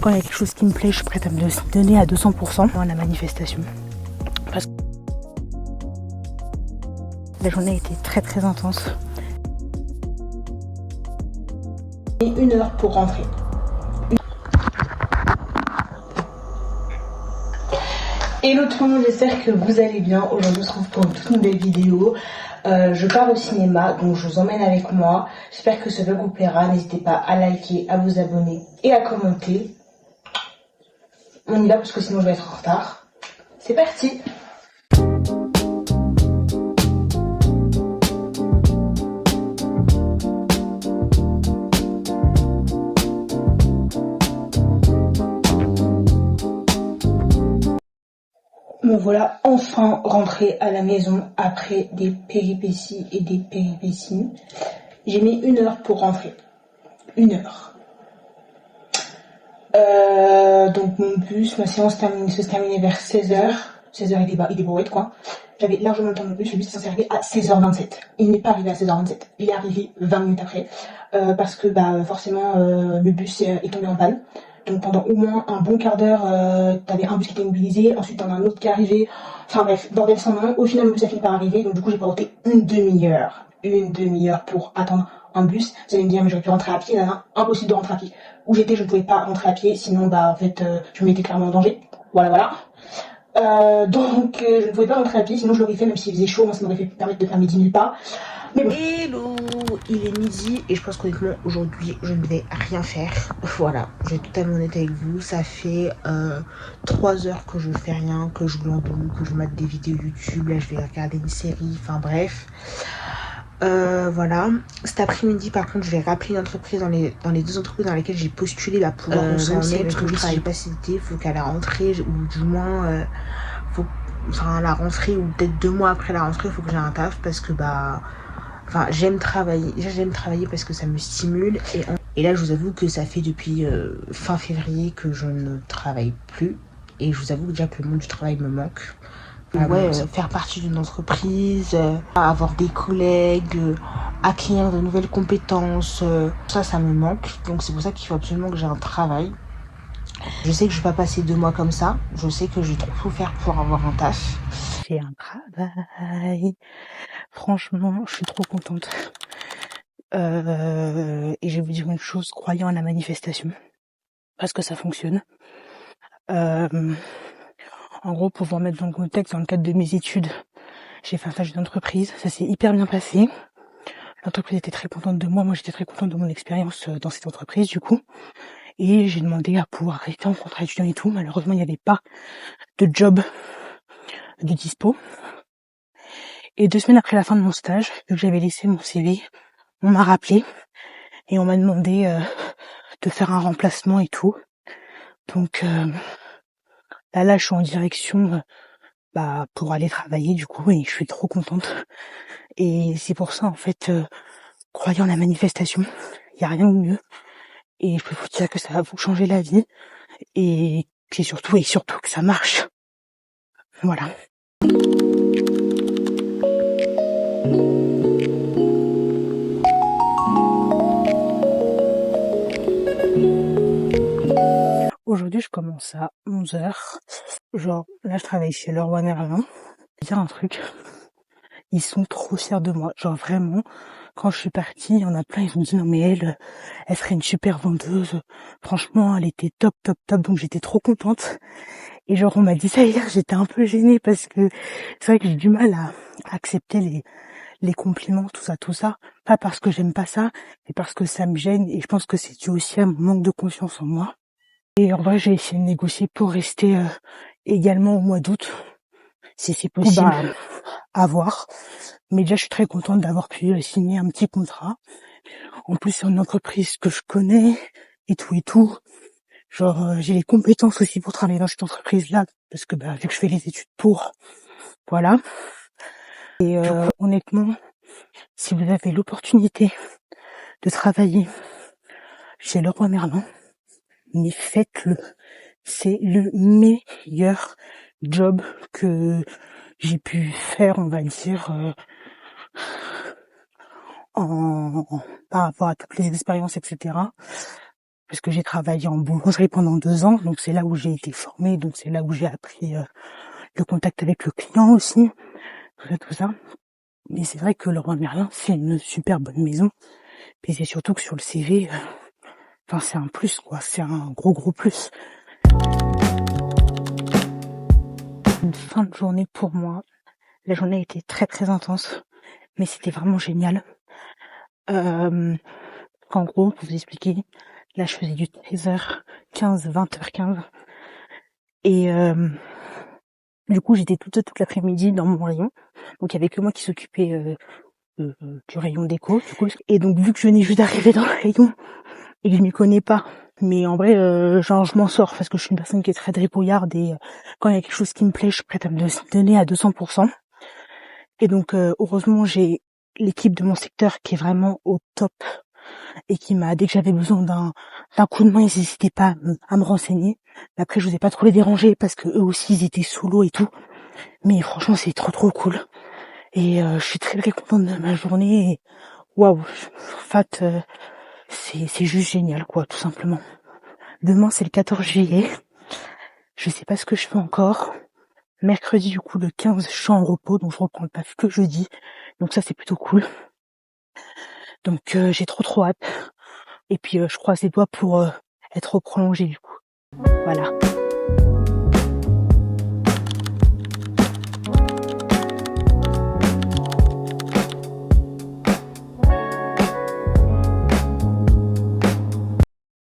Quand il y a quelque chose qui me plaît, je suis prête à me donner à 200% dans la manifestation. Parce que la journée a été très très intense. Et 1 heure pour rentrer. Hello tout le monde, j'espère que vous allez bien. Aujourd'hui on se retrouve pour une toute nouvelle vidéo. Je pars au cinéma, donc je vous emmène avec moi. J'espère que ce vlog vous plaira. N'hésitez pas à liker, à vous abonner et à commenter. On y va parce que sinon je vais être en retard. C'est parti! Me voilà enfin rentrée à la maison après des péripéties et des péripéties. J'ai mis 1 heure pour rentrer. 1 heure. Donc mon bus, ma séance se terminait vers 16h. 16h il est brouette quoi. J'avais largement le temps de mon bus, le bus est censé arriver à 16h27. Il n'est pas arrivé à 16h27, il est arrivé 20 minutes après. Parce que forcément le bus est tombé en panne. Donc pendant au moins un bon quart d'heure, t'avais un bus qui était mobilisé, ensuite t'en as un autre qui est arrivé. Enfin bref, bordel sans nom. Au final le bus a fini par arriver, donc du coup j'ai porté une demi-heure. Une demi-heure pour attendre un bus. Vous allez me dire mais j'aurais pu rentrer à pied, là, impossible de rentrer à pied. Où j'étais je ne pouvais pas rentrer à pied, sinon en fait je me mettais clairement en danger. Voilà. Donc je ne pouvais pas rentrer à pied, sinon je l'aurais fait même s'il faisait chaud, moi ça m'aurait fait permettre de faire mes 10 000 pas. Mais bon. Hello, il est midi et je pense qu'honnêtement aujourd'hui je ne vais rien faire. Voilà, je vais être totalement honnête avec vous, ça fait 3 heures que je fais rien, que je glandouille, que je mate des vidéos YouTube, là je vais regarder une série, enfin bref. Voilà, cet après-midi par contre je vais rappeler une entreprise dans les 2 entreprises dans lesquelles j'ai postulé pour voir où ça en est, parce que je travaille pas cet été, il faut qu'à la rentrée ou du moins à la rentrée ou peut-être 2 mois après la rentrée il faut que j'ai un taf parce que j'aime travailler. Déjà j'aime travailler parce que ça me stimule et là je vous avoue que ça fait depuis fin février que je ne travaille plus et je vous avoue déjà que le monde du travail me manque. Faire partie d'une entreprise, avoir des collègues, acquérir de nouvelles compétences, ça me manque. Donc c'est pour ça qu'il faut absolument que j'ai un travail. Je sais que je vais pas passer 2 mois comme ça. Je sais que j'ai trop faire pour avoir un taf. J'ai un travail. Franchement, je suis trop contente. Et je vais vous dire une chose, croyant à la manifestation. Parce que ça fonctionne. En gros, pour vous remettre dans le contexte, dans le cadre de mes études, j'ai fait un stage d'entreprise. Ça s'est hyper bien passé. L'entreprise était très contente de moi. Moi, j'étais très contente de mon expérience dans cette entreprise, du coup. Et j'ai demandé à pouvoir rester en contrat étudiant et tout. Malheureusement, il n'y avait pas de job de dispo. Et 2 semaines après la fin de mon stage, vu que j'avais laissé mon CV, on m'a rappelé et on m'a demandé de faire un remplacement et tout. Donc là, je suis en direction pour aller travailler du coup et je suis trop contente. Et c'est pour ça en fait, croyant la manifestation, il y a rien de mieux. Et je peux vous dire que ça va vous changer la vie et surtout que ça marche. Voilà. Aujourd'hui, je commence à 11h. Genre, là, je travaille chez Leroy Merlin. Je vais dire un truc. Ils sont trop fiers de moi. Genre, vraiment, quand je suis partie, il y en a plein, ils ont dit non mais elle serait une super vendeuse. Franchement, elle était top. Donc, j'étais trop contente. Et genre, on m'a dit ça hier, j'étais un peu gênée parce que c'est vrai que j'ai du mal à accepter les compliments, tout ça. Pas parce que j'aime pas ça, mais parce que ça me gêne. Et je pense que c'est dû aussi à mon manque de confiance en moi. Et en vrai, j'ai essayé de négocier pour rester également au mois d'août, si c'est possible, à voir. Mais déjà, je suis très contente d'avoir pu signer un petit contrat. En plus, c'est une entreprise que je connais et tout. Genre, j'ai les compétences aussi pour travailler dans cette entreprise-là, parce que vu que je fais les études pour, voilà. Et honnêtement, si vous avez l'opportunité de travailler chez Leroy Merlin, mais faites-le. C'est le meilleur job que j'ai pu faire, on va dire, par rapport à toutes les expériences, etc. parce que j'ai travaillé en boulangerie pendant 2 ans, donc c'est là où j'ai été formée, donc c'est là où j'ai appris le contact avec le client aussi, tout ça. Mais c'est vrai que Leroy Merlin, c'est une super bonne maison. Puis c'est surtout que sur le CV, c'est un plus, quoi. C'est un gros plus. Une fin de journée pour moi. La journée a été très très intense, mais c'était vraiment génial. En gros, pour vous expliquer, là je faisais du 13h15, 20h15. Et du coup, j'étais toute l'après-midi dans mon rayon. Donc il y avait que moi qui s'occupais du rayon déco, du coup. Et donc vu que je venais juste d'arriver dans le rayon et que je m'y connais pas, mais en vrai je m'en sors parce que je suis une personne qui est très débrouillarde et quand il y a quelque chose qui me plaît, je suis prête à me donner à 200%. Et donc heureusement j'ai l'équipe de mon secteur qui est vraiment au top et qui dès que j'avais besoin d'un coup de main, ils n'hésitaient pas à me renseigner. Après je vous ai pas trop les déranger parce que eux aussi ils étaient sous l'eau et tout. Mais franchement c'est trop cool. Et je suis très contente de ma journée. Et waouh, c'est juste génial, quoi, tout simplement. Demain, c'est le 14 juillet. Je sais pas ce que je fais encore. Mercredi, du coup, le 15, je suis en repos, donc je reprends le taf que jeudi. Donc ça, c'est plutôt cool. Donc j'ai trop hâte. Et puis, je croise les doigts pour être prolongée, du coup. Voilà.